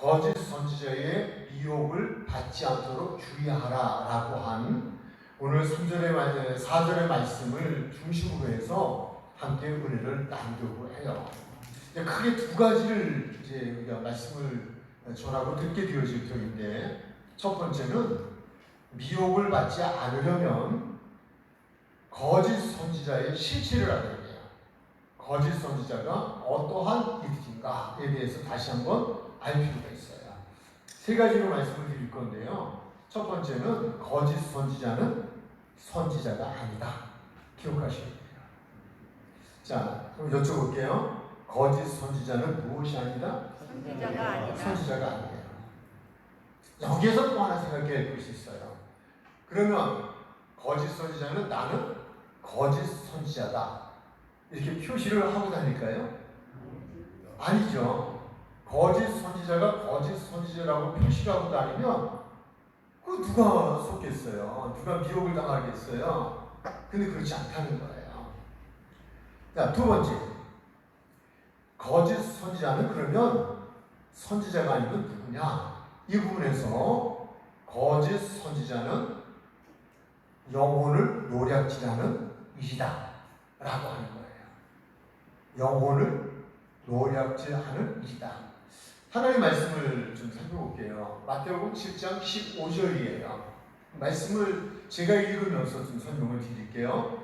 거짓 선지자의 미혹을 받지 않도록 주의하라라고 한 오늘 4절의 말씀을 중심으로 해서 함께 은혜를 나누려고 해요. 크게 두 가지를 이제 우리가 말씀을 전하고 듣게 되어질 터인데, 첫 번째는 미혹을 받지 않으려면 거짓 선지자의 실체를 알아야 돼요. 거짓 선지자가 어떠한 이들인가에 대해서 다시 한번 알 필요가 있어요. 세 가지로 말씀을 드릴 건데요. 첫 번째는 거짓 선지자는 선지자가 아니다. 기억하셔야 돼요. 자, 그럼 여쭤볼게요. 거짓 선지자는 무엇이 아니다? 선지자가 아니다. 선지자가 아니에요. 여기에서 또 하나 생각해 볼 수 있어요. 그러면 거짓 선지자는 나는 거짓 선지자다, 이렇게 표시를 하고 다닐까요? 아니죠. 거짓 선지자가 거짓 선지자라고 표시를 하고 다니면 그 누가 속겠어요? 누가 미혹을 당하겠어요? 근데 그렇지 않다는 거예요. 자, 두 번째, 거짓 선지자는 그러면 선지자가 아니면 누구냐? 이 부분에서 거짓 선지자는 영혼을 노략질하는 일이다 라고 하는 거예요. 영혼을 노략질하는 일이다. 하나님의 말씀을 좀 살펴볼게요. 마태복음 7장 15절이에요. 말씀을 제가 읽으면서 좀 설명을 드릴게요.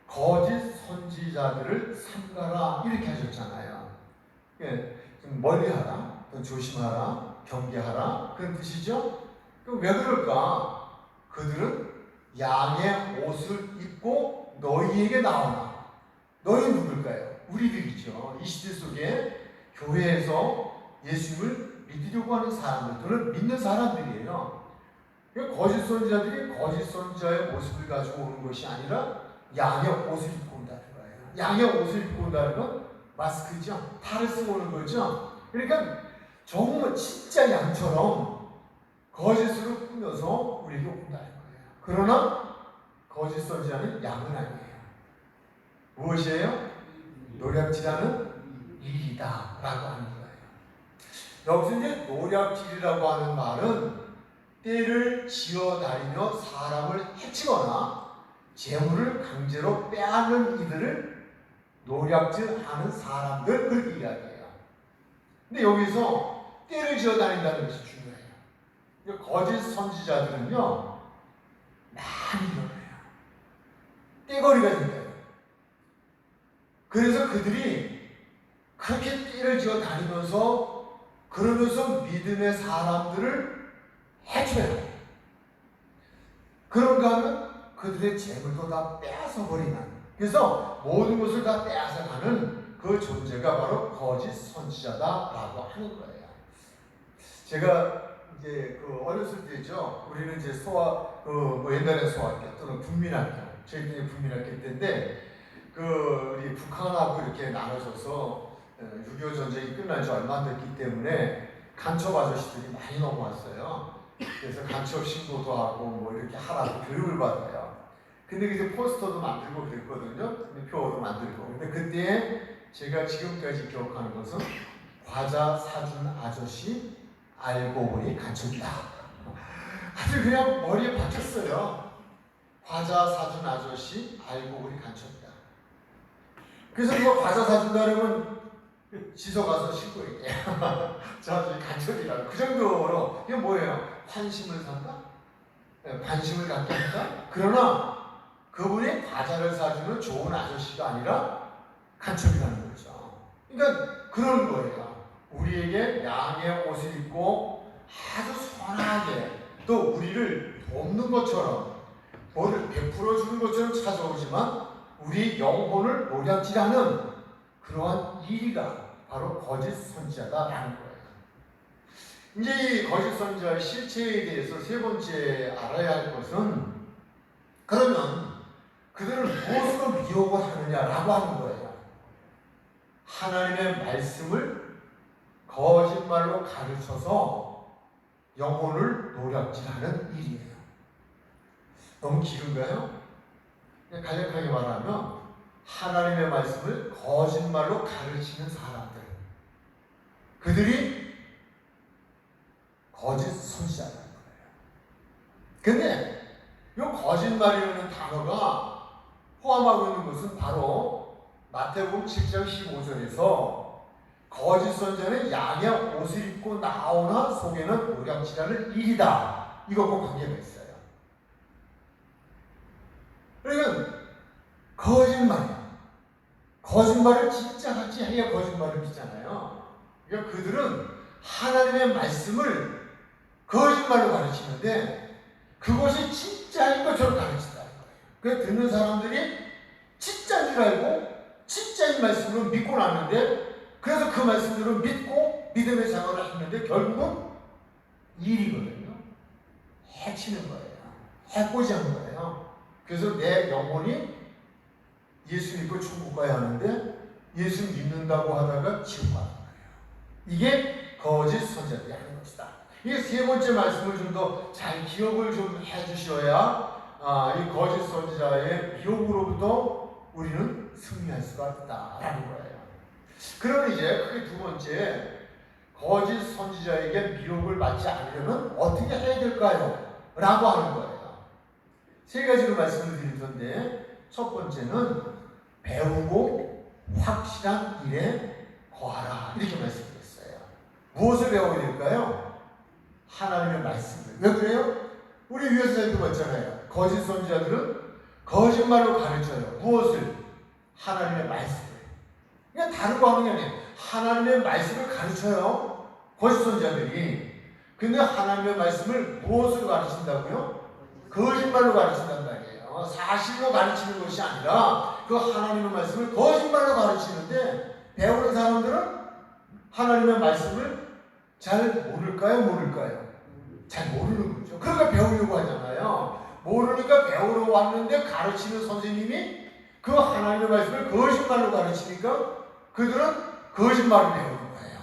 거짓 선지자들을 삼가라 이렇게 하셨잖아요. 좀 멀리하라, 조심하라, 경계하라, 그런 뜻이죠. 그럼 왜 그럴까? 그들은 양의 옷을 입고 너희에게 나오나. 너희 누굴까요? 우리들이죠. 이 시대 속에 교회에서 예수님을 믿으려고 하는 사람들 또는 믿는 사람들이에요. 거짓 선지자들이 거짓 선지자의 모습을 가지고 오는 것이 아니라 양의 옷을 입고 온다는 거예요. 양의 옷을 입고 온다는 건 마스크죠. 탈을 쓰고 오는 거죠. 그러니까 정말 진짜 양처럼 거짓으로 꾸며서 우리에게 온다는 거예요. 그러나 거짓 선지자는 양은 아니에요. 무엇이에요? 노략질하는 일이다 라고 하는 거예요. 여기서 이제 노략질이라고 하는 말은 때를 지어다니며 사람을 해치거나 재물을 강제로 빼앗는 이들을 노략질하는 사람들, 그렇게 이야기해요. 근데 여기서 때를 지어다닌다는 것이 중요해요. 거짓 선지자들은요 많이 일어나요. 떼거리가 생겨요. 그래서 그들이 그렇게 띠를 지어 다니면서 그러면서 믿음의 사람들을 해쳐요. 그런가 하면 그들의 재물도 다 빼앗아 버리는, 그래서 모든 것을 다 빼앗아 가는 그 존재가 바로 거짓 선지자다라고 하는 거예요. 제가 이제 어렸을 때죠. 우리는 이제 옛날에 소학교 또는 국민학교, 저희 때는 국민학교 때인데 우리 북한하고 이렇게 나눠져서 6.25 전쟁이 끝난 지 얼마 안 됐기 때문에 간첩 아저씨들이 많이 넘어왔어요. 그래서 간첩 신고도 하고 이렇게 하라고 교육을 받아요. 근데 이제 포스터도 만들고 그랬거든요. 표도 만들고. 근데 그때 제가 지금까지 기억하는 것은 과자 사준 아저씨 알고 보니 간첩이다. 아주 그냥 머리에 박혔어요. 과자 사준 아저씨 알고 보니 간첩이다. 그래서 그거 과자 사준다면 지서 가서 신고할게요. 저 아저씨 간첩이라고. 그 정도로. 이게 뭐예요? 환심을 산다? 관심을 갖게 한다? 그러나 그분이 과자를 사주는 좋은 아저씨가 아니라 간첩이라는 거죠. 그러니까 그런 거예요. 우리에게 양의 옷을 입고 아주 선하게 또 우리를 돕는 것처럼 뭐를 베풀어 주는 것처럼 찾아오지만 우리 영혼을 노략질하는 그러한 이가 바로 거짓 선지자다라는 거예요. 이제 이 거짓 선지자의 실체에 대해서 세 번째 알아야 할 것은, 그러면 그들은 무엇으로 미혹을 하느냐라고 하는 거예요. 하나님의 말씀을 거짓말로 가르쳐서 영혼을 노략질하는 일이에요. 너무 길은가요? 간략하게 말하면 하나님의 말씀을 거짓말로 가르치는 사람들, 그들이 근데 이 거짓말이라는 단어가 포함하고 있는 것은 바로 마태복음 7장 15절에서 거짓 선지자는 양의 옷을 입고 나오나 속에는 오량치라는 일이다. 이것과 관계가 있어요. 그러니까 거짓말을 진짜 하지 해야 거짓말을 믿잖아요. 그러니까 그들은 하나님의 말씀을 거짓말로 가르치는데 그것이 진짜인 것처럼 가르친다는 거예요. 그래서 듣는 사람들이 진짜인 줄 알고 진짜인 말씀으로 믿고 나는데 그래서 그 말씀대로 믿고 믿음의 생활을 하는데 결국은 일이거든요. 해치는 거예요. 해코지하는 거예요. 그래서 내 영혼이 예수 믿고 천국 가야 하는데 예수 믿는다고 하다가 지옥 가는 거예요. 이게 거짓 선지자들이 하는 것이다. 이게 세 번째 말씀을 좀 더 잘 기억을 좀 해주셔야 이 거짓 선지자의 미혹으로부터 우리는 승리할 수가 있다라는 거예요. 그러면 이제 크게 두 번째, 거짓 선지자에게 미혹을 받지 않으려면 어떻게 해야 될까요? 라고 하는 거예요. 세 가지로 말씀을 드릴 텐데 첫 번째는 배우고 확실한 일에 거하라 이렇게 말씀드렸어요. 무엇을 배워야 될까요? 하나님의 말씀을. 왜 그래요? 우리 위에서 살펴봤잖아요. 거짓 선지자들은 거짓말로 가르쳐요. 무엇을? 하나님의 말씀을. 그냥 다른 거 하는 게 아니에요. 하나님의 말씀을 가르쳐요. 거짓 선지자들이. 근데 하나님의 말씀을 무엇으로 가르친다고요? 거짓말로 가르친단 말이에요. 사실로 가르치는 것이 아니라 그 하나님의 말씀을 거짓말로 가르치는데 배우는 사람들은 하나님의 말씀을 잘 모를까요? 잘 모르는 거죠. 그러니까 배우려고 하잖아요. 모르니까 배우러 왔는데 가르치는 선생님이 그 하나님의 말씀을 거짓말로 가르치니까 그들은 거짓말을 배우는 거예요.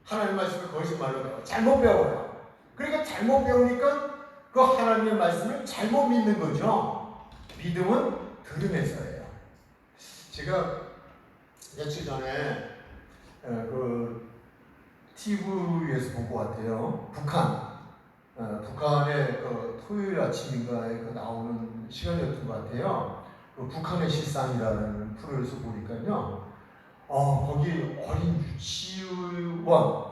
하나님의 말씀을 거짓말로 배워요. 잘못 배워요. 그러니까 잘못 배우니까 그 하나님의 말씀을 잘못 믿는 거죠. 믿음은 들음에서예요. 제가 며칠 전에 그 TV에서 본 것 같아요. 북한의 그 토요일 아침인가에 그 나오는 시간이었던 것 같아요. 그 북한의 실상이라는 프로에서 보니까요. 거기 어린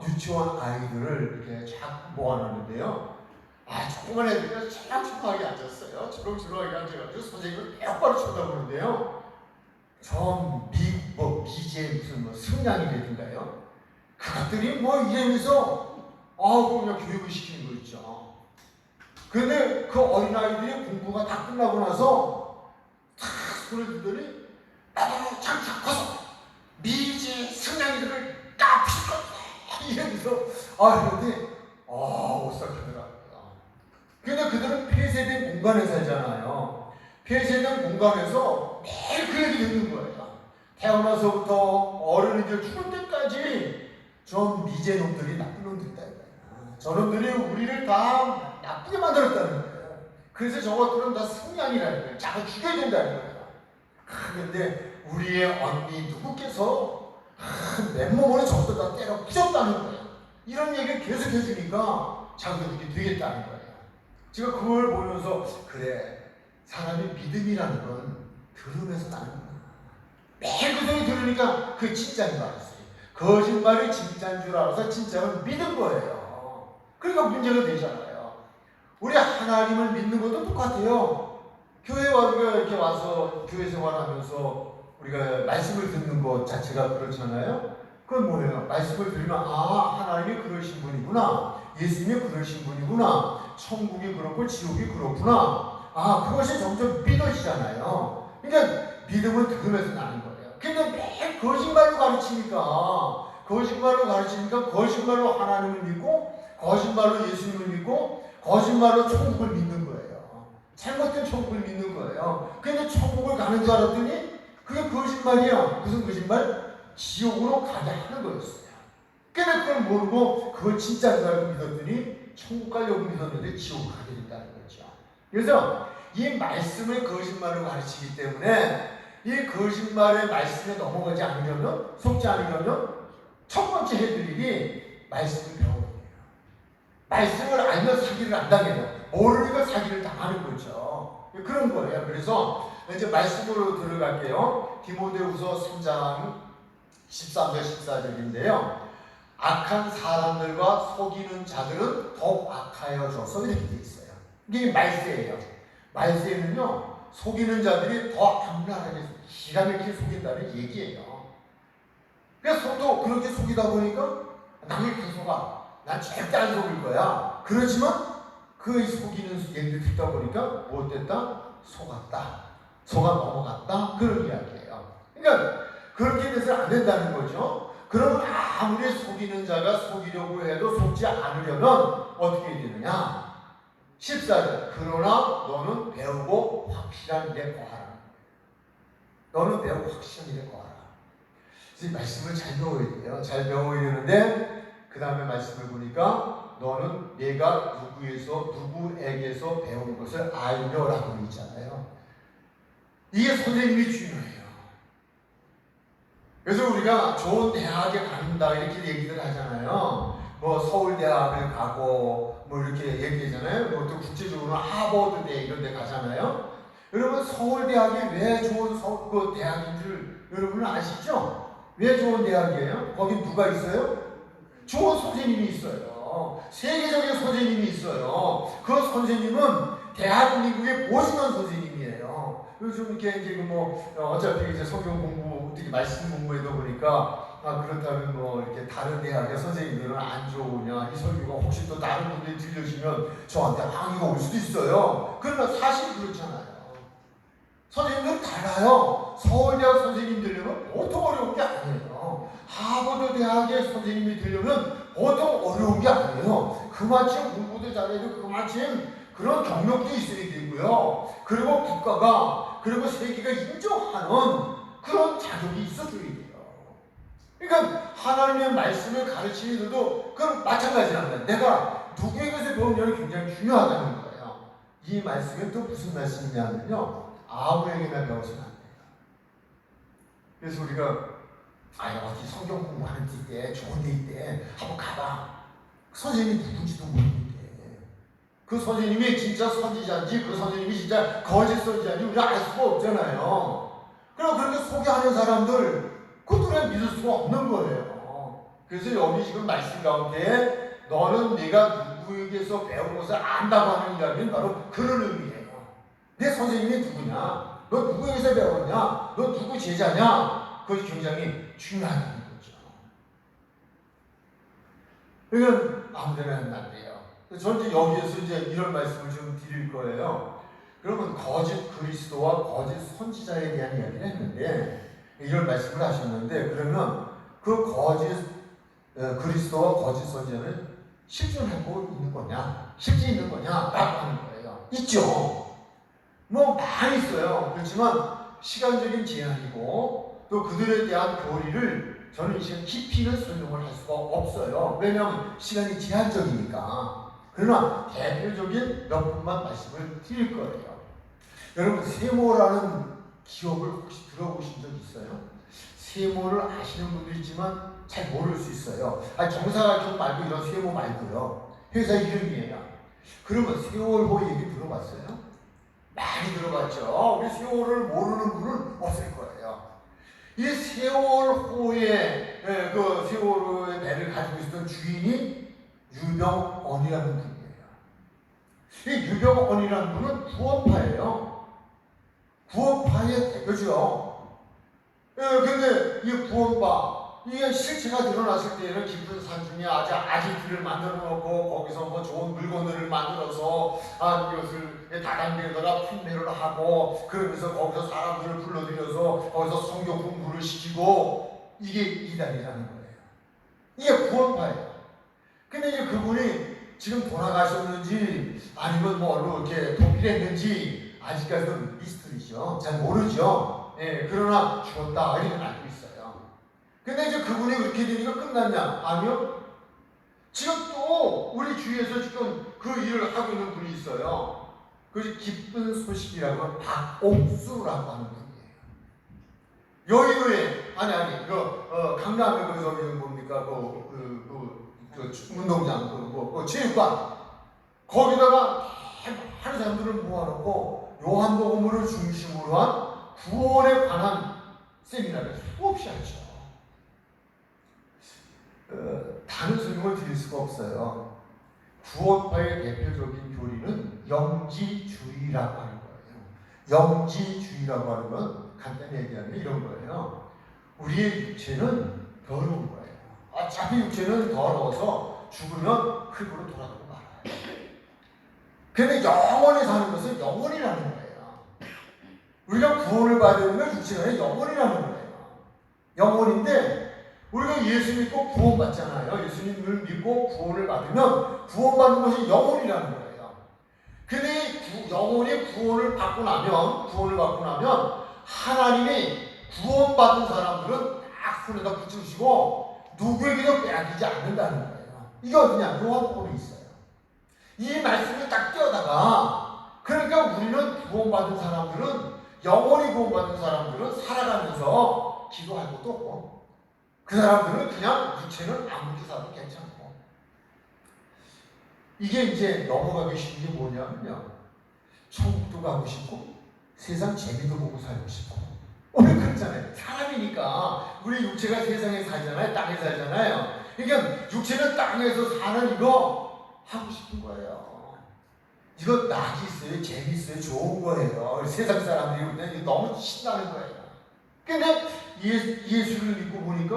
유치원 아이들을 이렇게 쫙 모아놨는데요. 조그만 애들이 조용조용하게 앉았어요. 조용조용하게 앉아가지고 선생님을 똑바로 쳐다보는데요. 미제 무슨 승냥이라든가요. 그것들이 이러면서 그냥 교육을 시키는 거 있죠. 그런데 그 어린아이들이 공부가 다 끝나고 나서 탁 손을 들더니 장착 가서 미제 승냥이들을 딱 피고 이러면서 그런데 오싹하더라고요. 근데 그들은 폐쇄된 공간에 살잖아요. 폐쇄된 공간에서 매일 그 얘기 듣는 거예요. 태어나서부터 어른이 죽을 때까지 저 미제 놈들이 나쁜 놈들이다. 저놈들이 우리를 다 나쁘게 만들었다는 거예요. 그래서 저것들은 다 승냥이라는 거예요. 자꾸 죽여야 된다는 거예요. 그런데 우리의 언니 누구께서 맨몸으로 저것들 다 때려 부셨다는 거예요. 이런 얘기를 계속 해주니까 자기도 그렇게 되겠다는 거예요. 제가 그걸 보면서 그래, 사람이 믿음이라는 건 들으면서 나는 거야. 매일 그 소리 들으니까 그게 진짜인 줄 알았어요. 거짓말이 진짜인 줄 알아서 진짜를 믿은 거예요. 그러니까 문제가 되잖아요. 우리 하나님을 믿는 것도 똑같아요. 교회 우리가 이렇게 와서 교회 생활하면서 우리가 말씀을 듣는 것 자체가 그렇잖아요. 그건 뭐예요? 말씀을 들으면 하나님이 그러신 분이구나. 예수님이 그러신 분이구나. 천국이 그렇고 지옥이 그렇구나. 그것이 점점 믿어지잖아요. 그러니까 믿음은 들으면서 나는 거예요. 근데 매일 거짓말로 가르치니까 거짓말로 하나님을 믿고 거짓말로 예수님을 믿고 거짓말로 천국을 믿는 거예요. 잘못된 천국을 믿는 거예요. 근데 천국을 가는 줄 알았더니 그게 거짓말이야. 무슨 거짓말? 지옥으로 가게 하는 거였어요. 근데 그걸 모르고 그걸 진짜인 줄 알고 믿었더니 천국 가려고 믿었는데 지옥을 가게 된다는 거죠. 그래서 이 말씀을 거짓말로 가르치기 때문에 이 거짓말의 말씀에 넘어가지 않으려면, 속지 않으려면 첫 번째 해드릴 일이 말씀을 배우는 거예요. 말씀을 알면 사기를 안 당해요. 모르니까 사기를 당하는 거죠. 그런 거예요. 그래서 이제 말씀으로 들어갈게요. 디모데후서 3장 13절 14절인데요. 악한 사람들과 속이는 자들은 더욱 악하여져서 이렇게 돼 있어요. 이게 말세예요. 말세는요, 속이는 자들이 더 악랄하게 기가 막히게 속인다는 얘기예요. 그래서 또 그렇게 속이다 보니까 남이 그 속아. 난 절대 안 속일 거야. 그렇지만 그 속이는 얘기를 듣다 보니까 못 됐다? 속았다. 속아 넘어갔다. 그런 이야기예요. 그러니까 그렇게 돼서 안 된다는 거죠. 그럼 아무리 속이는 자가 속이려고 해도 속지 않으려면 어떻게 해야 되느냐? 14절. 그러나 너는 배우고 확실한 일에 거하라. 너는 배우고 확실한 일에 거하라. 그래서 말씀을 잘 배워야 돼요. 잘 배워야 되는데 그 다음에 말씀을 보니까 너는 내가 누구에게서 배운 것을 알려라고 있잖아요. 이게 선생님이 중요해요. 그래서 우리가 좋은 대학에 간다 이렇게 얘기를 하잖아요. 뭐 서울대학을 가고 뭐 이렇게 얘기하잖아요. 뭐 또 국제적으로 하버드대 이런 데 가잖아요. 여러분 서울대학이 왜 좋은 그 대학인 줄 여러분은 아시죠? 왜 좋은 대학이에요? 거기 누가 있어요? 좋은 선생님이 있어요. 세계적인 선생님이 있어요. 그 선생님은 대한민국의 모시는 선생님이에요. 요즘 이렇게 이제 뭐 어차피 이제 성경 공부, 특히 말씀 공부에도 보니까 그렇다면 뭐 이렇게 다른 대학의 선생님들은 안 좋으냐, 이 설교가 혹시 또 다른 분들이 들려주면 저한테 항의가 올 수도 있어요. 그러나 사실 그렇잖아요. 선생님들은 달라요. 서울대학 선생님 되려면 보통 어려운 게 아니에요. 하버드 대학의 선생님이 되려면 보통 어려운 게 아니에요. 그만큼 공부도 잘해야 되고 그만큼 그런 경력도 있어야 되고요. 그리고 국가가 그리고 세계가 인정하는 그런 자격이 있어줘야 돼요. 그러니까 하나님의 말씀을 가르치는 이들도 그건 마찬가지랍니다. 내가 누구에게서 배우냐는 굉장히 중요하다는 거예요. 이 말씀은 또 무슨 말씀이냐면요. 아무에게나 배워서는 안 돼요. 그래서 우리가 어디 성경 공부하는 데 있대, 좋은 데 있대, 한번 가봐. 선생님이 누군지도 모르는데 그 선생님이 진짜 선지자인지 그 선생님이 진짜 거짓 선지자인지 우리가 알 수가 없잖아요. 그럼 그렇게 소개하는 사람들 그들은 믿을 수가 없는 거예요. 그래서 여기 지금 말씀 가운데 너는 네가 누구에게서 배운 것을 안다고 하는 이야기는 바로 그런 의미예요. 내 선생님이 누구냐? 너 누구에게서 배웠냐? 너 누구 제자냐? 그것이 굉장히 중요하다는 거죠. 그러니까 아무데나 하면 안 돼요. 저는 이제 여기에서 이제 이런 말씀을 좀 드릴 거예요. 그러면 거짓 그리스도와 거짓 선지자에 대한 이야기를 했는데 이런 말씀을 하셨는데 그러면 그 거짓 그리스도와 거짓 선지자는 실존하고 있는 거냐? 실제 있는 거냐? 라고 하는 거예요. 있죠. 뭐 많이 있어요. 그렇지만 시간적인 제한이고 또 그들에 대한 교리를 저는 이 시간 깊이는 설명을 할 수가 없어요. 왜냐하면 시간이 제한적이니까. 그러나 대표적인 몇 분만 말씀을 드릴 거예요. 여러분 세모라는 기업을 혹시 들어보신 적 있어요? 세모를 아시는 분도 있지만 잘 모를 수 있어요. 정사각형 말고 이런 세모 말고요. 회사 이름이에요. 그러면 세월호 얘기 들어봤어요? 많이 들어봤죠. 우리 세월을 모르는 분은 없을 거예요. 이 세월호의 그 세월호의 배를 가지고 있었던 주인이 유병언이라는 분이에요. 이 유병언이라는 분은 구원파예요. 구원파의 대표죠. 근데 이 구원파 이게 실체가 드러났을 때에는 깊은 산중에 아지트를 만들어 놓고 거기서 뭐 좋은 물건들을 만들어서 이것을 다단계에다가 판매를 하고 그러면서 거기서 사람들을 불러들여서 거기서 성경 공부를 시키고 이게 이단이라는 거예요. 이게 구원파예요. 근데 이제 그분이 지금 돌아가셨는지 아니면 뭐 이렇게 도피했는지 아직까지는 미스터리죠. 잘 모르죠. 그러나 죽었다 이렇게 알고 있어요. 근데 이제 그분이 그렇게 되니까 끝났냐? 아니요. 지금 또 우리 주위에서 지금 그 일을 하고 있는 분이 있어요. 그것이 기쁜 소식이라고 박옥수라고 하는 분이에요. 여의도에 강남에 거기서 뭡니까 그 운동장 체육관 거기다가 많은 사람들을 모아놓고 요한복음을 중심으로 한 구원에 관한 세미나를 수없이 하죠. 다른 설명을 드릴 수가 없어요. 구원파의 대표적인 교리는 영지주의라고 하는 거예요. 영지주의라고 하는 건 간단히 얘기하면 이런 거예요. 우리의 육체는 더러운 거예요. 어차피 육체는 더러워서 죽으면 흙으로 돌아가고 말아요. 그런데 영원히 사는 것은 영원이라는 거예요. 우리가 구원을 받으면 육체가 아니라 영원이라는 거예요. 영원인데 우리가 예수 믿고 구원받잖아요. 예수님을 믿고 구원을 받으면 구원받는 것이 영원이라는 거예요. 근데 영원히 구원을 받고 나면 하나님이 구원받은 사람들은 딱 손에다 붙이시고 누구에게도 빼앗기지 않는다는 거예요. 이게 어디냐? 요한복음에 있어요. 이 말씀을 딱 띄어다가 그러니까 우리는 구원받은 사람들은 영원히 구원받은 사람들은 살아가면서 기도할 것도 없고 그 사람들은 그냥 육체는 아무리 사도 괜찮고 이게 이제 넘어가기 쉬운 게 뭐냐면요. 천국도 가고 싶고 세상 재미도 보고 살고 싶고 우리 그렇잖아요. 사람이니까 우리 육체가 세상에 살잖아요. 땅에 살잖아요. 그러니까 육체는 땅에서 사는 이거 하고 싶은 거예요. 이거 낙이 있어요. 재미있어요. 좋은 거예요. 세상 사람들이 그냥 너무 신나는 거예요. 근데 예수를 믿고 보니까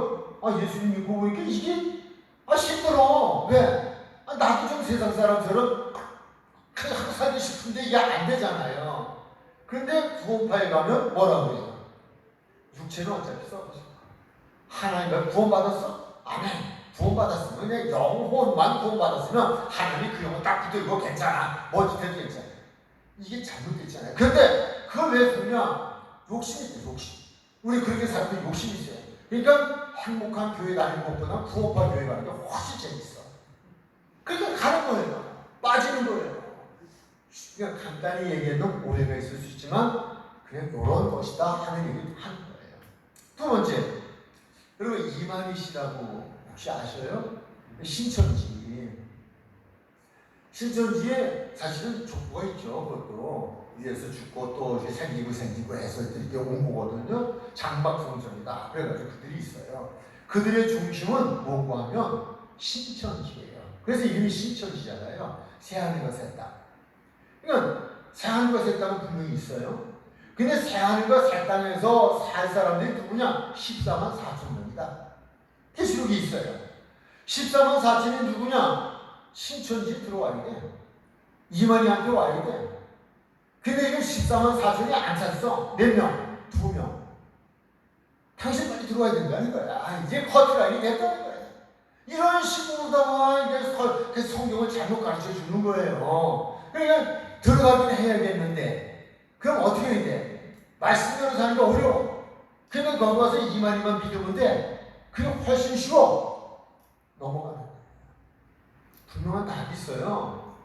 예수님 믿고 보니까 이게 힘들어. 왜? 나도 좀 세상 사람처럼 하고 살고 싶은데 이게 안 되잖아요. 근데 구원파에 가면 뭐라고 해요? 육체는 어차피 썩어져. 하나님과 구원받았어? 아멘. 구원받았으면 그냥 영혼만 구원받았으면 하나님이 그 영혼 딱 붙들고 괜찮아. 뭐든지 괜찮아. 이게 잘못됐잖아요. 그런데 그걸 왜 그러냐? 욕심이 있어요. 욕심. 우리 그렇게 사람들이 욕심이 있어요. 그러니까 행복한 교회 다니는 것보다 구원파 교회 가는 게 훨씬 재밌어. 그러니까 가는 거예요. 빠지는 거예요. 그냥 간단히 얘기해도 오해가 있을 수 있지만 그냥 이런 것이다 하는 얘기를 하는 거예요. 두 번째, 여러분 이만희 씨라고 혹시 아셔요? 신천지에 사실은 족보가 있죠. 그것도 위에서 죽고 또 이렇게 생기고 해서 이렇게 온 거거든요. 장박성전이다. 그래가지고 그들이 있어요. 그들의 중심은 뭐고 하면 신천지예요. 그래서 이름이 신천지잖아요. 새하늘과 새 땅. 그러니까 새하늘과 새 땅은 분명히 있어요. 근데 새하늘과 새 땅에서 살 사람들이 누구냐? 14만 4천 명이다. 계시록이 있어요. 14만 4천이 누구냐? 신천지에 들어와야 돼. 이만희한테 와야 돼. 근데 이거 14만 4천이 안 찼어. 몇 명? 2명. 당신 빨리 들어와야 된다는 거야. 이제 커트라인이 됐다는 거야. 이런 식으로다가 이게 성경을 잘못 가르쳐 주는 거예요. 그러니까 들어가긴 해야겠는데, 그럼 어떻게 해야 돼? 말씀대로 사는 게 어려워. 그러면 거기 와서 이만희만 믿으면 돼. 그게 훨씬 쉬워. 넘어가는 거예요. 분명한 답이 있어요.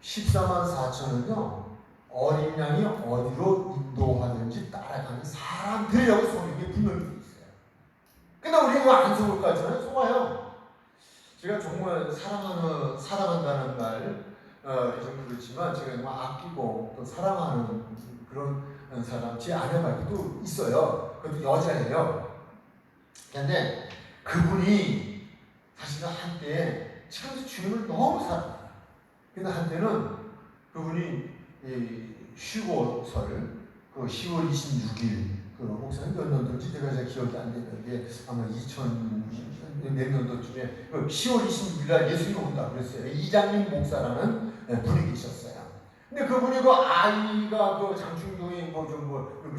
14만 4천은요, 어린 양이 어디로 인도하는지 따라가는 사람들이라고 성경에 분명히 있어요. 근데 우리가 안 속을까지는 속아요. 제가 정말 사랑한다는 말, 좀 그렇지만 제가 정말 아끼고 또 사랑하는 그런 사람, 제 아내 말고도 있어요. 그것도 여자예요. 근데 그분이 사실은 한때 지금도 주님을 너무 사랑해요. 근데 한때는 그분이 휴고설, 그 10월 26일, 그 목사님 몇 년도인지 제가 잘 기억이 안 되는데 아마 2000몇 년도쯤에 10월 26일 날 예수님이 온다 그랬어요. 이장님 목사라는 분이 계셨어요. 근데 그분이 그 아이가 그 장충동에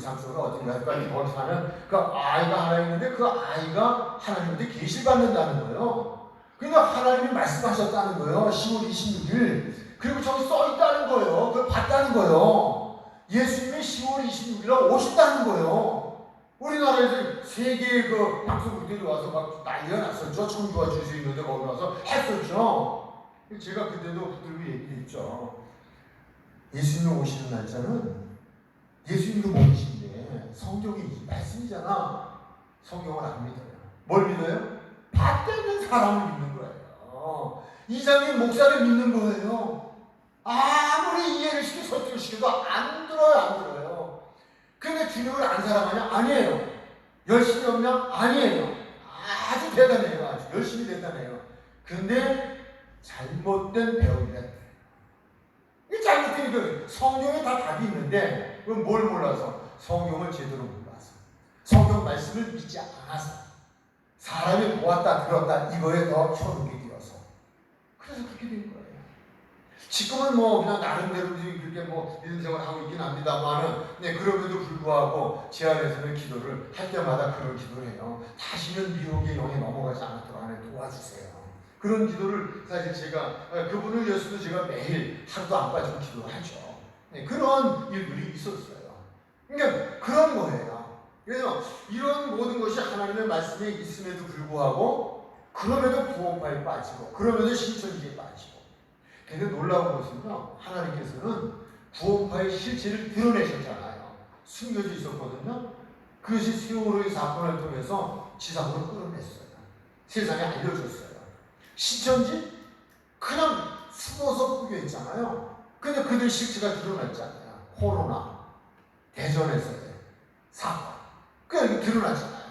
장충가 어딘가 거기 사는 그 아이가 하나 있는데 그 아이가 하나님한테 계시를 받는다는 거예요. 그러니까 하나님이 말씀하셨다는 거예요. 10월 26일. 그리고 저기 써 있다는 거예요. 그걸 봤다는 거예요. 예수님이 10월 26일 날 오신다는 거예요. 우리나라에서 세계의 그 방송국들이 와서 막 난리가 났었죠. 청주와 주수 있는데 거기 와서 했었죠. 제가 그때도 그들과 얘기했죠. 예수님 오시는 날짜는 예수님도 몸이신데 성경이 말씀이잖아. 성경을 안 믿어요. 뭘 믿어요? 받되는 사람을 믿는 거예요. 이장님 목사를 믿는 거예요. 아무리 이해를 시키고 설득을 시켜도 안 들어요, 안 들어요. 근데 주님을 안 사랑하냐? 아니에요. 열심히 없냐? 아니에요. 아주 대단해요. 아주 열심히 대단해요. 근데 잘못된 배우기가 돼요. 이 잘못된 그 성경에 다 답이 있는데 그럼 뭘 몰라서? 성경을 제대로 몰라서, 성경 말씀을 믿지 않아서, 사람이 보았다 들었다 이거에 더 현혹이 되어서, 그래서 그렇게 된 거예요. 지금은 뭐 그냥 나름대로 그렇게 뭐 믿음 생활을 하고 있긴 합니다만은, 네, 그럼에도 불구하고 제 안에서는 기도를 할 때마다 그런 기도를 해요. 다시는 미혹의 영에 넘어가지 않도록 하나님 도와주세요. 그런 기도를 사실 제가 그분을 위해서도 제가 매일 하루도 안 빠지고 기도를 하죠. 네, 그런 일들이 있었어요. 그러니까 그런 거예요. 그래서 이런 모든 것이 하나님의 말씀에 있음에도 불구하고, 그럼에도 구원파에 빠지고, 그럼에도 신천지에 빠지고. 근데 놀라운 것은요, 하나님께서는 구원파의 실체를 드러내셨잖아요. 숨겨져 있었거든요. 그것이 세월호의 사건을 통해서 지상으로 끌어냈어요. 세상에 알려줬어요. 신천지? 그냥 숨어서 꾸겨 있잖아요. 근데 그들 실체가 드러났잖아요. 코로나, 대전에서의 사건. 그게 드러났잖아요.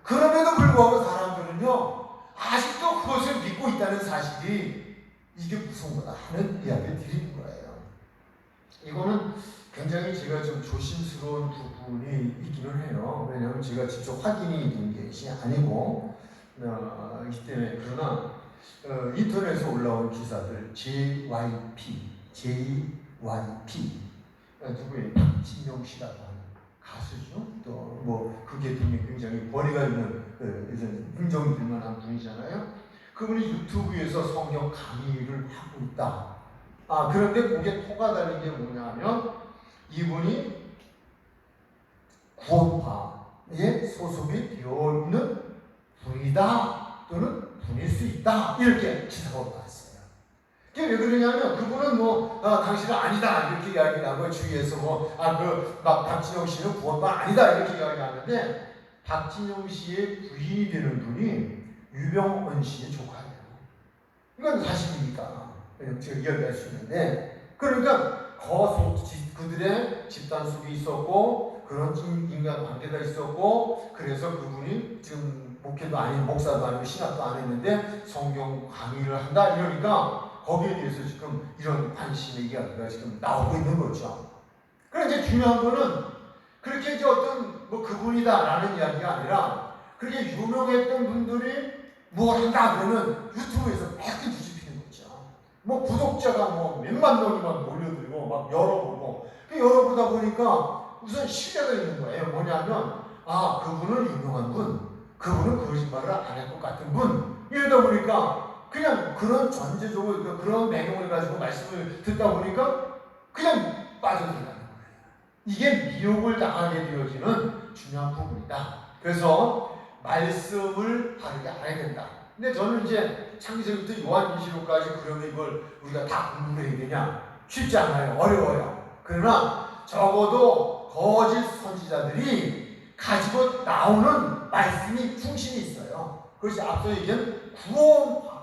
그럼에도 불구하고 사람들은요, 아직도 그것을 믿고 있다는 사실이 이게 무서운 거다 하는 이야기를 드리는 거예요. 이거는 굉장히 제가 좀 조심스러운 부분이 있기는 해요. 왜냐하면 제가 직접 확인이 된 것이 아니고, 이기 때문에. 그러나 인터넷에 올라온 기사들, JYP 누구예요? 박진영 씨라고 하는 가수죠. 또 뭐 그 계통이 굉장히 권위가 있는 인정될 만한 분이잖아요. 그분이 유튜브에서 성경 강의를 하고 있다. 그런데 거기에 토가 달린 게 뭐냐면, 이분이 구원파에 소속이 되어 있는 분이다 또는 분일 수 있다, 이렇게 기사가 올라왔어요. 그게 왜 그러냐면, 그분은 뭐 당신은 아니다 이렇게 이야기하고, 주위에서 박진영 씨는 구원파 아니다 이렇게 이야기하는데, 박진영 씨의 부인이 되는 분이 유병언 씨의 조카예요. 이건 사실이니까 제가 이야기할 수 있는데, 그러니까 그들의 집단 속에 있었고, 그런 인간 관계가 있었고, 그래서 그분이 지금 목회도 아닌, 목사도 아니고 신학도 안 했는데 성경 강의를 한다 이러니까, 거기에 대해서 지금 이런 관심의 이야기가 지금 나오고 있는 거죠. 그런데 이제 중요한 거는, 그렇게 이제 어떤 그분이다라는 이야기가 아니라, 그렇게 유명했던 분들이 뭘 한다 그러면 유튜브에서 막 뒤집히는 거죠. 구독자가 몇만 명이 몰려들고 막 열어보고, 열어보다 보니까 우선 신뢰가 있는 거예요. 뭐냐면, 그분은 유명한 분, 그분은 거짓말을 안 할 것 같은 분, 이러다 보니까 그냥 그런 전제적으로 그런 배경을 가지고 말씀을 듣다 보니까 그냥 빠져들어가는 거예요. 이게 미혹을 당하게 되어지는 중요한 부분이다. 그래서 말씀을 바르게 알아야 된다. 근데 저는 이제 창세기부터 요한계시록까지 그러면 이걸 우리가 다 공부를 해야 되냐? 쉽지 않아요. 어려워요. 그러나 적어도 거짓 선지자들이 가지고 나오는 말씀이 중심이 있어요. 그것이 앞서 얘기한 구원파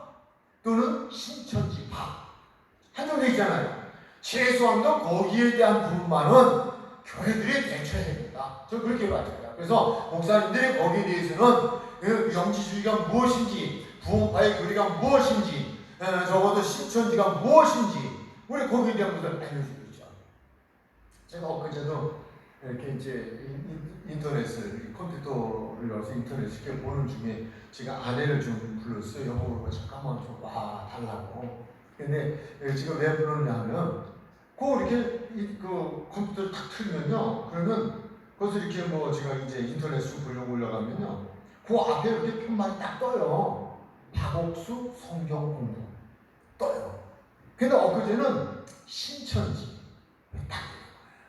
또는 신천지파 한정되어 있잖아요. 최소한도 거기에 대한 부분만은 교회들이 대처해야 됩니다. 저 그렇게 봐요. 그래서 목사님들이 거기에 대해서는 영지주의가 무엇인지, 구원파의 교리가 무엇인지, 적어도 신천지가 무엇인지 우리 거기에 대한 것을 알려주고 있죠. 제가 엊그제도 이렇게 이제 인터넷을, 컴퓨터를 열어서 인터넷을 이렇게 보는 중에 제가 아내를 좀 불렀어요. 여보, 잠깐만 좀 와 달라고. 근데 지금 왜 부르냐 하면, 이렇게 그 컴퓨터를 탁 틀면요, 그러면 그것을 이렇게 제가 이제 인터넷으로 보려고 올라가면요, 그 앞에 이렇게 편말이 딱 떠요. 박옥수 성경 공부 떠요. 근데 엊그제는 신천지 딱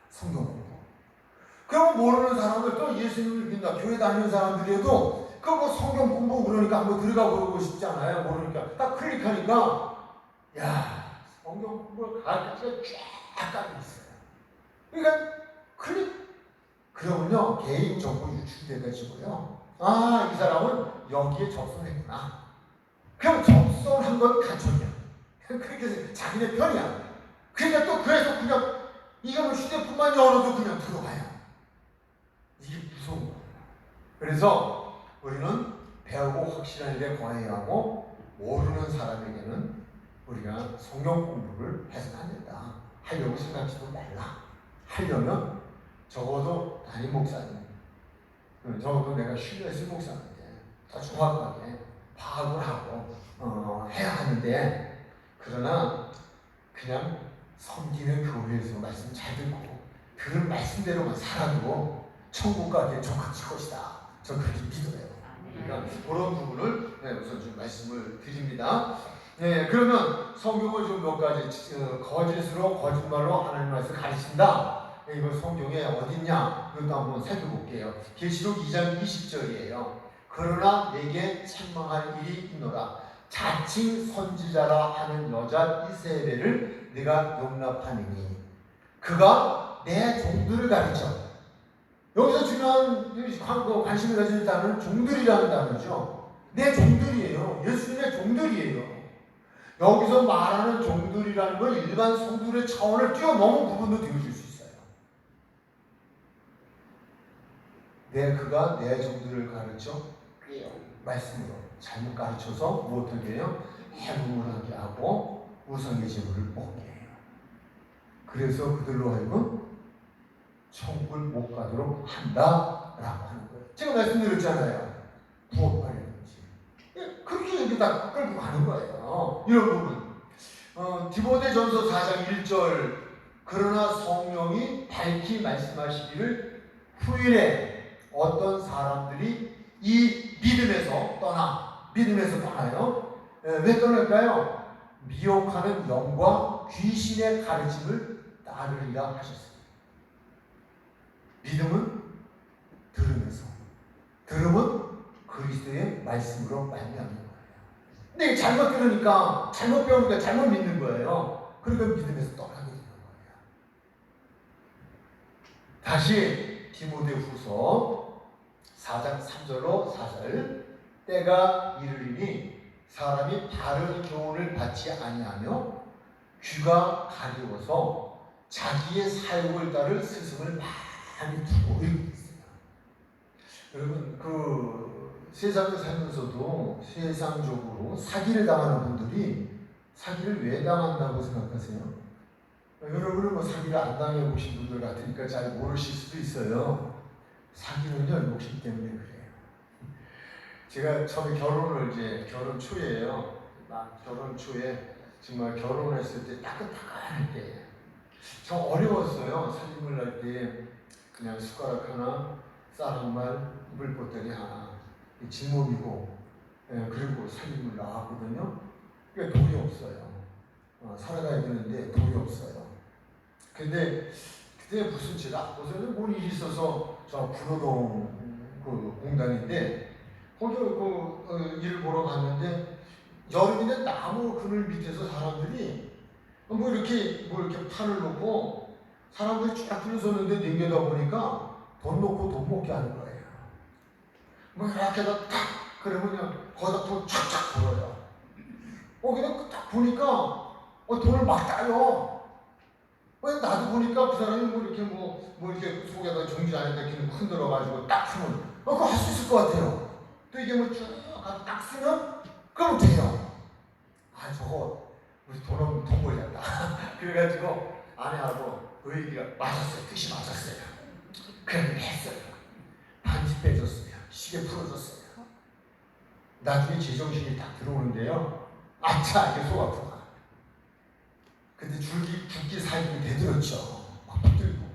성경 공부. 그럼 모르는 사람들, 또 예수님을 믿는다, 교회 다니는 사람들이어도 성경 공부 그러니까 한번 들어가 보고 싶잖아요. 모르니까 딱 클릭하니까, 야, 성경 공부를 가르치기가 쫙 깔려 있어요. 그러니까 그러면요, 개인 정보 유출이 돼가지고요, 이 사람은 여기에 접선했구나. 그럼 접선한 건 간첩이야. 그렇게 해서 자기네 편이야. 그러니까 또 그래서 그냥 이거 뭐 휴대폰만 열어도 그냥 들어가요. 이게 무서운 거예요. 그래서 우리는 배우고 확실한 일에 거해야 하고 모르는 사람에게는 우리가 성경 공부를 해서는 안 된다. 하려고 생각지도 말라. 하려면 적어도 담임 목사님, 적어도 내가 신뢰했을 목사님한테 더 정확하게 파악을 하고 해야 하는데, 그러나 그냥 섬기는 교회에서 말씀 잘 듣고 들은 말씀대로만 살아도 천국 가기에 족같을 것이다. 저 그렇게 믿어요. 그러니까 그런 부분을 우선 좀 말씀을 드립니다. 그러면 성경을 좀 몇 가지 거짓으로 거짓말로 하나님 말씀을 가르친다. 이거 성경에 어딨냐? 이것도 한번 살펴볼게요. 계시록 2장 20절이에요. 그러나 내게 책망할 일이 있노라. 자칭 선지자라 하는 여자 이세벨을 네가 용납하느니 그가 내 종들을 가르쳐. 여기서 중요한 관심을 가지는 단어는 종들이라는 단어죠. 내 종들이에요. 예수님의 종들이에요. 여기서 말하는 종들이라는 건 일반 성도의 차원을 뛰어넘은 부분도 되어줄 수 있어요. 그가 내 종들을 가르쳐 말씀으로 잘못 가르쳐서 무엇하게 해요? 해문을 하게 하고 우상의 제물을 먹게 해요. 그래서 그들로 하여금 천국을 못 가도록 한다라고 하는 거예요. 제가 말씀드렸잖아요. 부업하려든지 그렇게 이렇게 다 끌고 가는 거예요. 이런 부분. 디모데전서 4장 1절 그러나 성령이 밝히 말씀하시기를 후일에 어떤 사람들이 이 믿음에서 떠나요. 왜 떠날까요? 미혹하는 영과 귀신의 가르침을 따르리라 하셨습니다. 믿음은 들으면서, 들음은 그리스도의 말씀으로 말미암는 거예요. 근데 잘못 들으니까, 잘못 배우니까 잘못 믿는 거예요. 그러니까 믿음에서 떠나게 되는 거예요. 다시 디모데후서 4장 3절로 4절 때가 이르리니 사람이 바른 교훈을 받지 아니하며 귀가 가려워서 자기의 사욕을 따를 스승을 많이 두고 있어요. 여러분 세상을 살면서도 세상적으로 사기를 당하는 분들이 사기를 왜 당한다고 생각하세요? 여러분은 뭐 사기를 안 당해보신 분들 같으니까 잘 모르실 수도 있어요. 사기는요 욕심 때문에 그래요. 제가 처음에 결혼 초에요. 결혼 초에 정말 결혼했을 때 따끈따끈할 때 참 어려웠어요. 살림을 할 때 그냥 숟가락 하나, 쌀 한 말, 물보따리 하나, 집몸이고, 그리고 살림을 나왔거든요. 그러니까 돈이 없어요. 살아가야 되는데 돈이 없어요. 근데 그때 무슨 제가 무슨 뭔 일이 있어서 저 구로동 그 공단인데 거기 일을 보러 갔는데 여름인데 나무 그늘 밑에서 사람들이 뭐 이렇게 판을 놓고 사람들이 쫙 줄서는데 냉겨다 보니까 돈 놓고 돈 먹게 하는 거예요. 뭐 이렇게다 탁 그러면 그냥 거기다 돈 촥촥 불어요. 그냥 딱 보니까 돈을 막 따요. 나도 보니까 그 사람이 이렇게 속에다 종지 안에다 이렇게 흔들어가지고 딱 쓰면 그거 할 수 있을 것 같아요. 또 이게 쭉 딱 쓰면 그럼 돼요. 저거 우리 돈 벌렸다. 그래가지고 아내하고 그 얘기가 맞았어요. 뜻이 맞았어요. 그래 했어요. 반지 빼줬어요. 시계 풀어줬어요. 나중에 제정신이 딱 들어오는데요. 아차 이게 속 아프다. 근데 죽기 살기 되들었죠. 막 붙들고.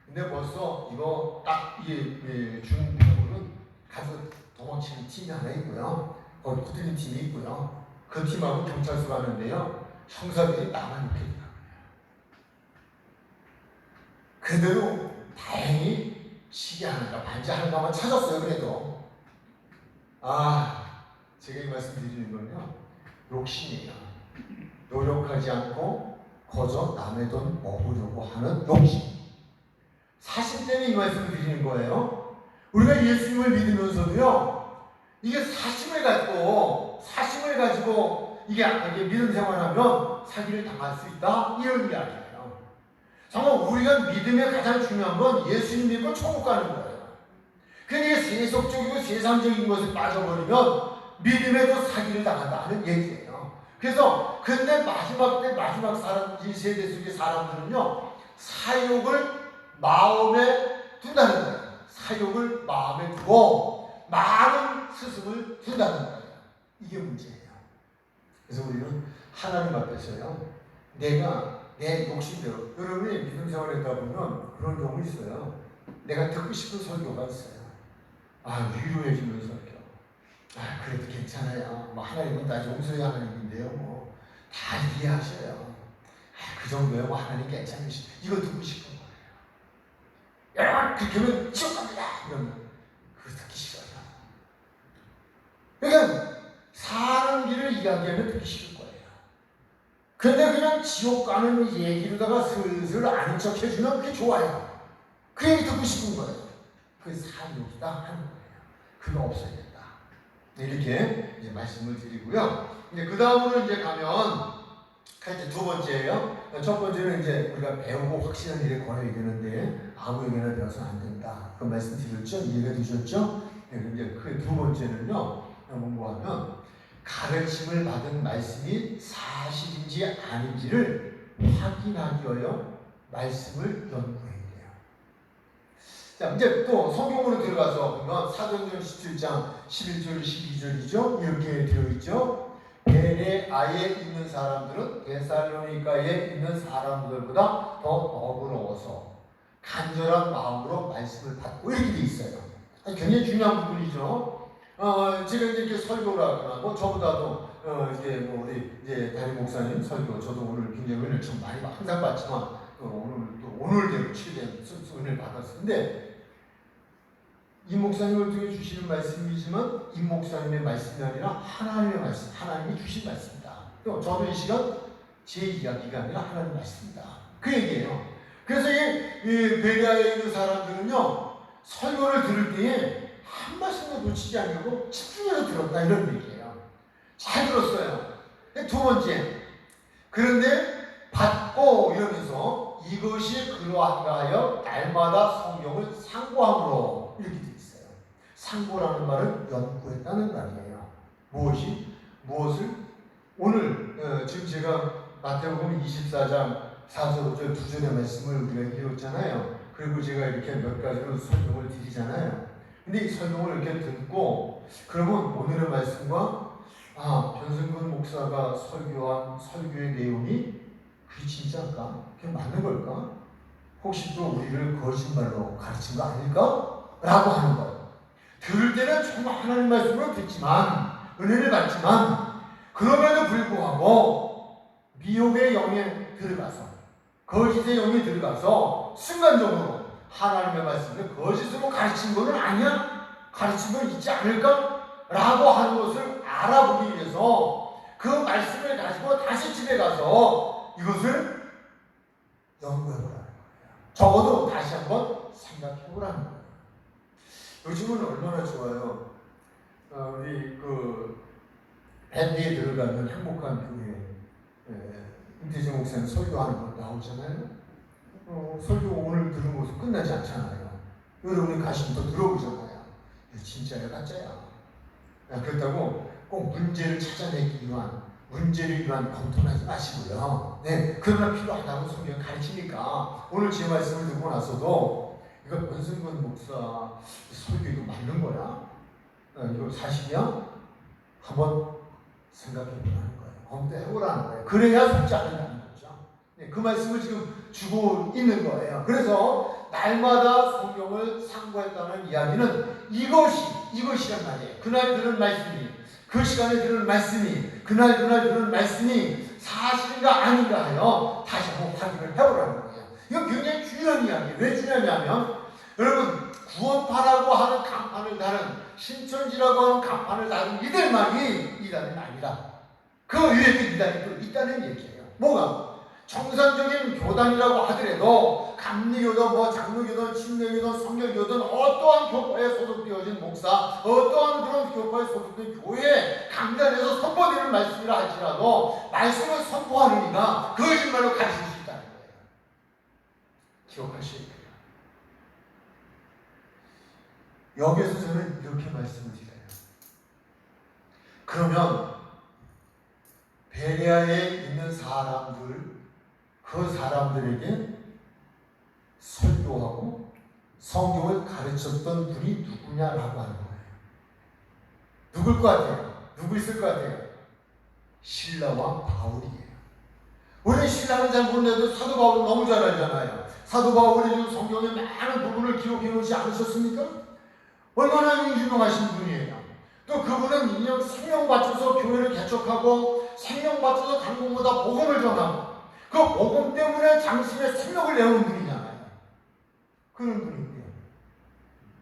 근데 벌써 이거 딱 이게 준 병원은 가서 도망치는 팀이 하나 있고요. 거기 붙들린 팀이 있고요. 그 팀하고 경찰서 가는데요. 형사들이 나만 이렇게 그대로 다행히 시계 하나가 반지 하나만 찾았어요. 그래도 제가 이 말씀 드리는 건요. 욕심이에요. 노력하지 않고 거저 남의 돈 먹으려고 하는 욕심. 사심 때문에 이 말씀을 드리는 거예요. 우리가 예수님을 믿으면서도요. 이게 사심을 가지고 이게 믿음 생활하면 사기를 당할 수 있다 이런 이야기예요. 정말 우리가 믿음의 가장 중요한 건 예수님 믿고 천국 가는 거예요. 그러니까 세속적이고 세상적인 것에 빠져버리면 믿음에도 사기를 당한다는 얘기예요. 그래서 근데 마지막 사람 이 세대 속의 사람들은요 사욕을 마음에 둔다는 거예요. 사욕을 마음에 두고 많은 스승을 둔다는 거예요. 이게 문제예요. 그래서 우리는 하나님 앞에서요 내가 내 욕심대로 여러분이 믿음 생활을 했다 보면 그런 경우 있어요. 내가 듣고 싶은 설교가 있어요. 위로해주는 설교. 그래도 괜찮아요. 뭐 하나님은 다 용서의 하나님인데요. 뭐 다 이해하셔요. 그 정도면 뭐 하나님 괜찮으시. 이거 듣고 싶은 거예요. 여러분 그렇게 하면 지옥 갑니다. 이러면 그거 듣기 싫어요. 그러니까 사는 길을 이야기하면 듣기 싫은 거예요. 근데 그냥 지옥 가는 얘기로다가 슬슬 아는 척 해주면 그게 좋아요. 그 얘기 듣고 싶은 거예요. 그게 사욕이다 하는 거예요. 그거 없어야 된다. 이렇게 이제 말씀을 드리고요. 이제 그 다음으로 이제 가면 이제 두 번째예요. 첫 번째는 이제 우리가 배우고 확실한 일에 걸어야 되는데 아무에게나 배워서는 안 된다. 그 말씀 드렸죠? 이해가 되셨죠? 이제 그 두 번째는요. 뭔가 하면 가르침을 받은 말씀이 사실인지 아닌지를 확인하기 위하여 말씀을 연구해야 돼요. 자, 이제 또 성경으로 들어가서 보면 사도행전 17장 11절 12절이죠. 이렇게 되어 있죠. 베레아에 있는 사람들은 데살로니가에 있는 사람들보다 더 너그러워서 간절한 마음으로 말씀을 받고 이렇게 돼 있어요. 굉장히 중요한 부분이죠. 제가 이렇게 설교를 하거나, 뭐, 저보다도, 우리, 담임 목사님 설교, 저도 오늘 굉장히 은혜를 좀 많이 항상 받지만, 오늘대로 최대한 은혜를 받았는데, 이 목사님을 통해 주시는 말씀이지만, 이 목사님의 말씀이 아니라 하나님의 말씀, 하나님이 주신 말씀이다. 또, 저도 이 시간 제 이야기가 아니라 하나님의 말씀이다. 그 얘기예요. 그래서 이 베레아에 있는 사람들은요, 설교를 들을 때에 한 말씀도 놓치지 않고 집중해서 들었다 이런 얘기예요. 잘 들었어요. 두 번째, 그런데 받고 이러면서 이것이 그러한가 하여 날마다 성경을 상고함으로 이렇게 되어 있어요. 상고라는 말은 연구했다는 말이에요. 무엇을? 오늘 지금 제가 마태복음 24장 4절 5절 2절의 말씀을 우리가 읽었잖아요. 그리고 제가 이렇게 몇 가지로 설명을 드리잖아요. 근데 이 설명을 이렇게 듣고 그러면 오늘의 말씀과 변승근 목사가 설교한 설교의 내용이 그게 진짜일까? 그게 맞는 걸까? 혹시 또 우리를 거짓말로 가르친 거 아닐까? 라고 하는 거예요. 들을 때는 정말 하나님 말씀으로 듣지만 은혜를 받지만 그럼에도 불구하고 미혹의 영에 들어가서 거짓의 영에 들어가서 순간적으로 하나님의 말씀을 거짓으로 가르친 것은 아니야? 가르친 건 있지 않을까? 라고 하는 것을 알아보기 위해서 그 말씀을 가지고 다시 집에 가서 이것을 연구해보라는 거예요. 적어도 다시 한번 생각해보라는 거예요. 요즘은 얼마나 좋아요. 우리 밴드에 들어가면 행복한 교회 임태정 목사님 설교하는 거 나오잖아요. 설교 오늘 들은 것은 끝나지 않잖아요. 여러분이 가시면 또 들어보잖아요. 진짜야 가짜야. 그렇다고 꼭 문제를 찾아내기 위한 문제를 위한 검토하지 마시고요. 네, 그러나 필요하다고 성경 가르치니까 오늘 제 말씀을 듣고 나서도 이거 변승근 목사 설교 이거 맞는 거야? 이거 사실이야? 한번 생각해 보라는 거예요. 검토해보라는 거예요. 그래야 속지 않는다는 거죠. 네, 그 말씀을 지금 주고 있는 거예요. 그래서 날마다 성경을 상고했다는 이야기는 이것이란 말이에요. 그날 들은 말씀이, 그 시간에 들은 말씀이, 그날 들은 말씀이 사실인가 아닌가 하여 다시 한번 확인을 해보라는 거예요. 이건 굉장히 중요한 이야기예요. 왜 중요하냐면 여러분 구원파라고 하는 간판을 다른 신천지라고 하는 간판을 다른 이들만이 이단은 아니라 그 위에 또 이단이 또 있다는 얘기예요. 뭐가? 정상적인 교단이라고 하더라도 감리교든 뭐 장로교든 침례교든 성결교든 어떠한 교파에 소속되어진 목사, 어떠한 그런 교파에 소속된 교회 강단에서 선포되는 말씀이라 할지라도 말씀을 선포하는 이가 거짓말로 가르칠 수 있다는 거예요. 기억하셔야 돼요. 여기에서 저는 이렇게 말씀을 드려요. 그러면 베레아에 있는 사람들, 그 사람들에게 설교하고 성경을 가르쳤던 분이 누구냐라고 하는 거예요. 누굴 것 같아요? 누구 있을 것 같아요? 신라와 바울이에요. 우리 신라는 잘 모르는데도 사도 바울은 너무 잘 알잖아요. 사도 바울이 지금 성경에 많은 부분을 기록해 놓지 않으셨습니까? 얼마나 유명하신 분이에요. 또 그분은 인형 생명 바쳐서 교회를 개척하고 생명 바쳐서 강국마다 복음을 전하고 그 복음 때문에 장신의 생명을 내는 분이잖아요. 그런 분인데요.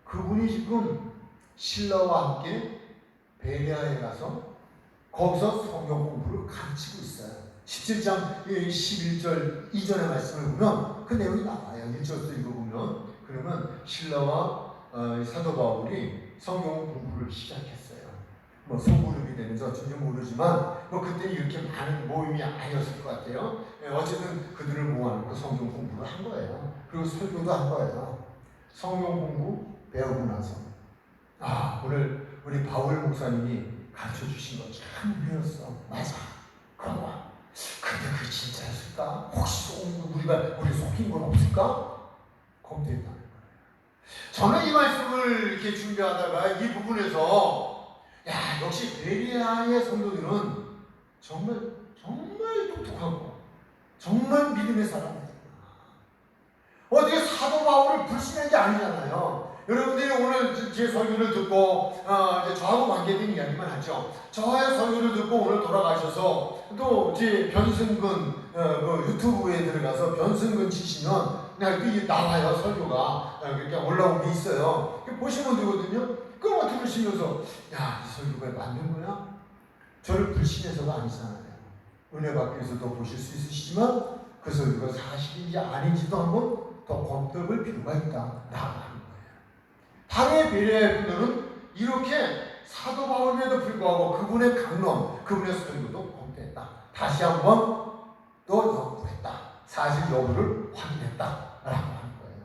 그분이 지금 신라와 함께 베레아에 가서 거기서 성경 공부를 가르치고 있어요. 17장 11절 이전의 말씀을 보면 그 내용이 나와요. 1절부터 읽어보면 그러면 신라와 사도 바울이 성경 공부를 시작했어요. 뭐 소그룹이 되면서 어쩐지 모르지만 뭐 그때는 이렇게 많은 모임이 아니었을 것 같아요. 어쨌든 그들을 모아놓고 성경 공부를 한 거예요. 그리고 설교도 한 거예요. 성경 공부 배우고 나서 오늘 우리 바울 목사님이 가르쳐 주신 거 참 배웠어. 맞아. 그런 거야. 근데 그게 진짜였을까? 혹시 우리 속인 건 없을까? 검토했다는 거예요. 저는 이 말씀을 이렇게 준비하다가 이 부분에서 역시 베레아의 성도들은 정말 똑똑하고 정말 믿음의 사람이구나. 어떻게 사도 바울을 불신한 게 아니잖아요. 여러분들이 오늘 제 설교를 듣고 이제 저하고 관계된 이야기만 하죠. 저의 설교를 듣고 오늘 돌아가셔서 또 제 변승근 그 유튜브에 들어가서 변승근 치시면 그냥 나와요. 설교가 그렇게 올라온 게 있어요. 보시면 되거든요. 그거 들으시면서 이 설교가 맞는 거야? 저를 불신해서가 아니잖아요. 은혜 받기 위해서도 보실 수 있으시지만 그 설교가 사실인지 아닌지도 한번 더 검토해볼 필요가 있다라고 하는 거예요. 당의 베레아의 분들은 이렇게 사도 바울에도 불구하고 그분의 강론, 그분의 설교도 검토했다. 다시 한번 또 연구했다. 사실 여부를 확인했다라고 하는 거예요.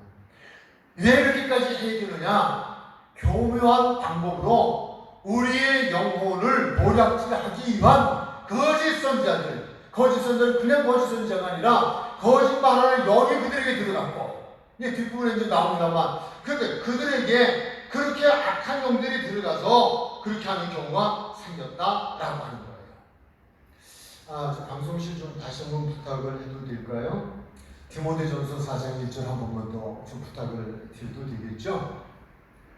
왜 이렇게까지 해야 되느냐? 교묘한 방법으로 우리의 영혼을 모략질하기 위한 거짓 선자들 그냥 거짓 선자가 아니라 거짓말하는 영이 그들에게 들어갔고 이제 뒷부분에 이제 나옵니다만 그런데 그들에게 그렇게 악한 영들이 들어가서 그렇게 하는 경우가 생겼다라고 하는 거예요. 저 방송실 좀 다시 한번 부탁을 해도 될까요? 디모데전서 4장 1절 한 번만 더 좀 부탁을 드려도 되겠죠?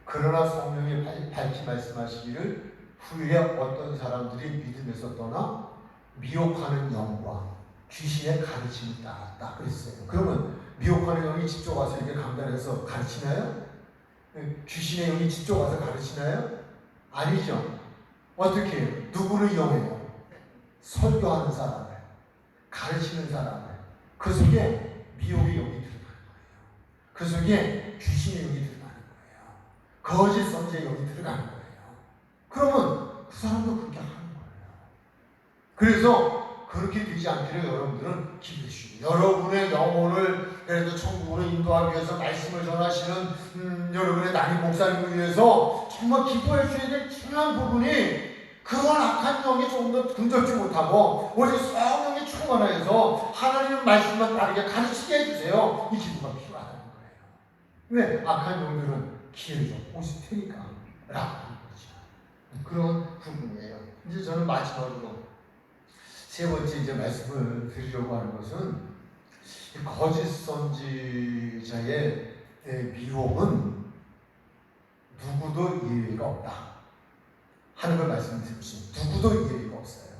그러나 성령이 밝히 말씀하시기를 후일에 어떤 사람들이 믿음에서 떠나 미혹하는 영과 귀신의 가르침을 따랐다 그랬어요. 그러면 미혹하는 영이 직접 와서 이렇게 강단에서 가르치나요? 귀신의 영이 직접 와서 가르치나요? 아니죠. 어떻게 해요? 누구를 이용해요? 설교하는 사람을, 가르치는 사람을. 그 속에 미혹의 영이 들어가는 거예요. 그 속에 귀신의 영이 들어가는 거예요. 거짓 선지의 영이 들어가는 거예요. 그러면 그 사람도 그렇게 하는 거예요. 그래서 그렇게 되지 않기를 여러분들은 기도해 주시고 여러분의 영혼을 그래도 천국으로 인도하기 위해서 말씀을 전하시는 여러분의 담임 목사님을 위해서 정말 기도해 주셔야 될 중요한 부분이 그런 악한 영이 조금 더 근접지 못하고 오직 성령의 충만하여서 하나님의 말씀만 바르게 가르치게 해주세요. 이 기도가 필요하다는 거예요. 왜? 악한 영들은 기회를 좀 오실 테니까 라고 하는 거죠. 그런 부분이에요. 이제 저는 마지막으로 세 번째 이제 말씀을 드리려고 하는 것은 거짓 선지자의 미혹은 누구도 예외가 없다 하는 걸 말씀드리고 싶습니다. 누구도 예외가 없어요.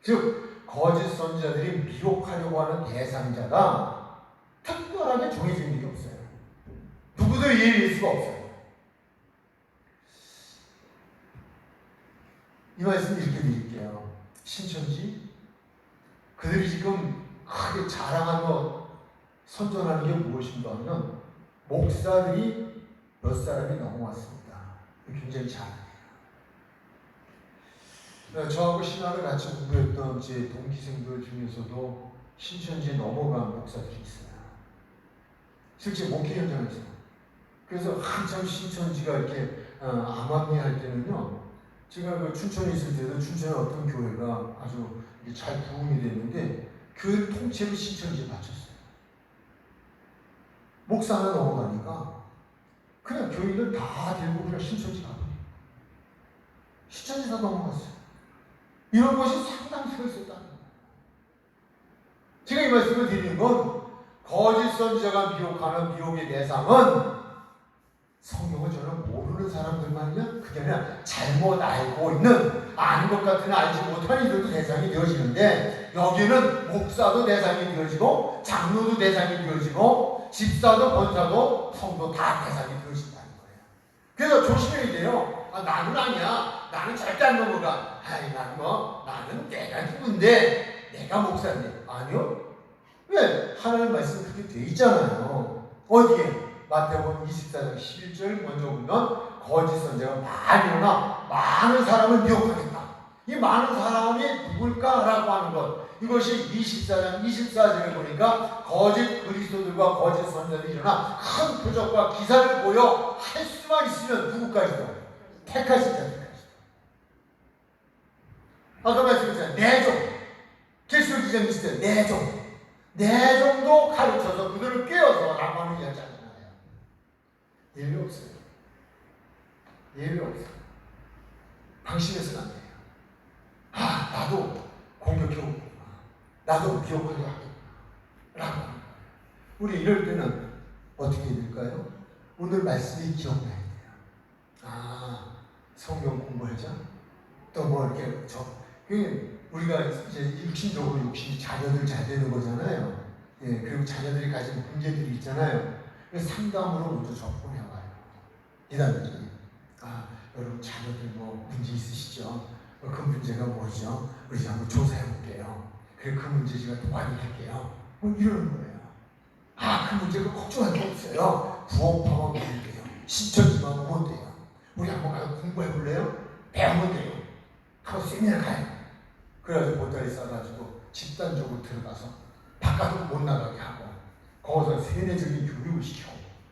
즉 거짓 선지자들이 미혹하려고 하는 대상자가 특별하게 정해진 일이 없어요. 누구도 예외일 수가 없어요. 이 말씀 이렇게 드릴게요. 신천지 그들이 지금 크게 자랑하며 선전하는 게 무엇인가 하면 목사들이 몇 사람이 넘어왔습니다. 굉장히 잘해요. 저하고 신학을 같이 공부했던 제 동기생들 중에서도 신천지에 넘어간 목사들이 있어요. 실제 목회 현장에서. 그래서 한참 신천지가 이렇게 암암리할 때는요, 제가 그 춘천에 있을 때도 춘천의 어떤 교회가 아주 잘 부흥이 됐는데 교회 통째로 신천지에 바쳤어요. 목사 하나 넘어가니까 그냥 교인들 다 들고 그냥 신천지 가버려요. 신천지 다 넘어갔어요. 이런 것이 상당수가 있었다는 거예요. 제가 이 말씀을 드리는 건 거짓 선지자가 미혹하는 미혹의 대상은 성경을 저는 모르는 사람들만요, 그게 아니라 잘못 알고 있는, 아는 것 같으나 알지 못하는 이들도 대상이 되어지는데, 여기는 목사도 대상이 되어지고 장로도 대상이 되어지고 집사도 권사도 성도 다 대상이 되어진다는 거예요. 그래서 조심해야 돼요. 나는 아니야. 나는 절대 안 넘어가. 나는 내가 누군데 내가 목사인데. 아니요. 왜? 하나님 말씀 그렇게 돼 있잖아요. 어디에? 마태복음 24장 11절 먼저 보면 거짓 선지자가 많이 일어나 많은 사람을 미혹하겠다. 이 많은 사람이 누굴까라고 하는 것. 이것이 24장 24절에 보니까 거짓 그리스도들과 거짓 선지자들이 일어나 큰 표적과 기사를 보여 할 수만 있으면 누구까지도 택하신 자들까지도. 아까 말씀드렸잖아요. 내종. 계시록 2장 20절 내종. 내종도 가르쳐서 그들을 깨워서 라고 하는 이야기 하잖아요. 예외 없어요. 예외 없어요. 방심해서는 안 돼요. 나도 공격해오구나. 나도 미혹하려 하겠구나. 라고 하는 거예요. 우리 이럴 때는 어떻게 될까요? 오늘 말씀이 기억나야 돼요. 성경 공부하자. 또 뭐 이렇게 우리가 이제 육신적으로 욕심이 자녀들 잘 되는 거잖아요. 예, 그리고 자녀들이 가진 문제들이 있잖아요. 그래서 상담으로 먼저 접근해와요. 이단들이. 여러분 자녀들 뭐 문제 있으시죠? 그 문제가 뭐죠? 우리 한번 조사해 볼게요. 그리고 그 문제 제가 도와드릴게요. 뭐 이러는 거예요. 그 문제가 걱정할 게 없어요. 부업하면 오면 돼요. 신천지만 오면 돼요. 우리 한번 가서 공부해 볼래요? 배우면 돼요. 하고 세미나 가요. 그래가지고 보따리 싸가지고 집단적으로 들어가서 바깥으로 못 나가게 하고 거기서 세뇌적인 교육을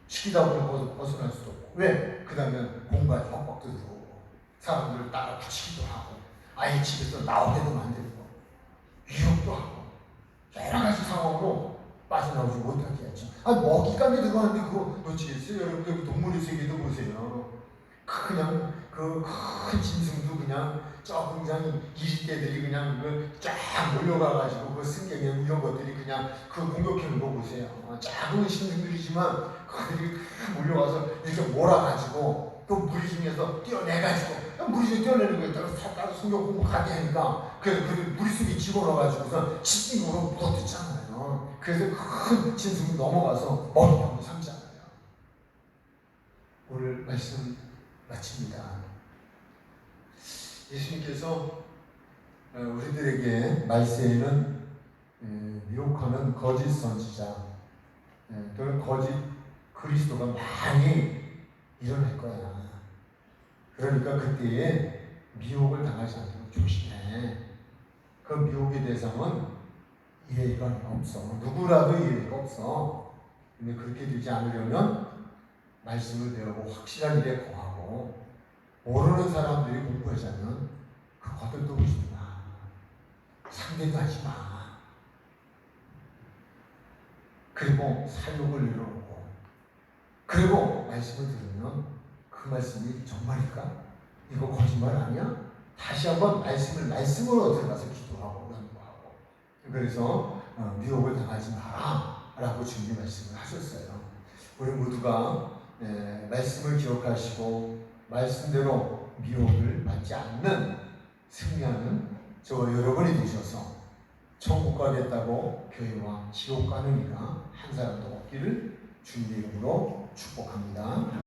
시키다 보면 거기서 벗어날 수도 없고. 왜? 그 다음에 공부할 협박도 들어오고 사람들을 따라 붙이기도 하고 아예 집에서 나오게도 만들고 유혹도 하고 여러 가지 상황으로 빠져나오지 못하게 했죠. 먹이감이 들어가는데 그거 놓치겠어요? 여러분 여기 동물의 세계도 보세요. 그냥 그 큰 짐승도 그냥 저 굉장히 이리떼들이 그냥 쫙 몰려가가지고 그 승객에 이런 것들이 그냥 그 공격하는 거 보세요. 작은 짐승들이지만 그들이 몰려와서 이렇게 몰아가지고 또 무리 중에서 떼어내가지고 무리 중에 떼어내는 거에 따라 성경 공부 가게 하니까 그래서 그 무리 속에 집어넣어가지고서 치팅으로 묻어뒀잖아요. 그래서 큰 짐승이 넘어가서 먹이감을 삼잖아요. 오늘 말씀 마칩니다. 예수님께서 우리들에게 말세에는 미혹하는 거짓 선지자 또는 거짓 그리스도가 많이 일어날 거야. 그러니까 그때에 미혹을 당하지 않도록 조심해. 그 미혹의 대상은 예의가 없어. 누구라도 예의가 없어. 근데 그렇게 되지 않으려면 말씀을 배우고 확실한 일에 거하고 모르는 사람들이 공부하자면 그 거들떠보지 마. 상대도 하지 마. 그리고 사욕을 내려놓고 그리고 말씀을 들으면 그 말씀이 정말일까? 이거 거짓말 아니야? 다시 한번 말씀으로 들어가서 기도하고 연구하고 그래서 미혹을 당하지 마라 라고 주님이 말씀을 하셨어요. 우리 모두가 말씀을 기억하시고 말씀대로 미혹을 받지 않는 승리하는 저와 여러분이 되셔서 천국 가겠다고 교회와 지옥 가는 이가 한 사람도 없기를 주님의 이름으로 축복합니다.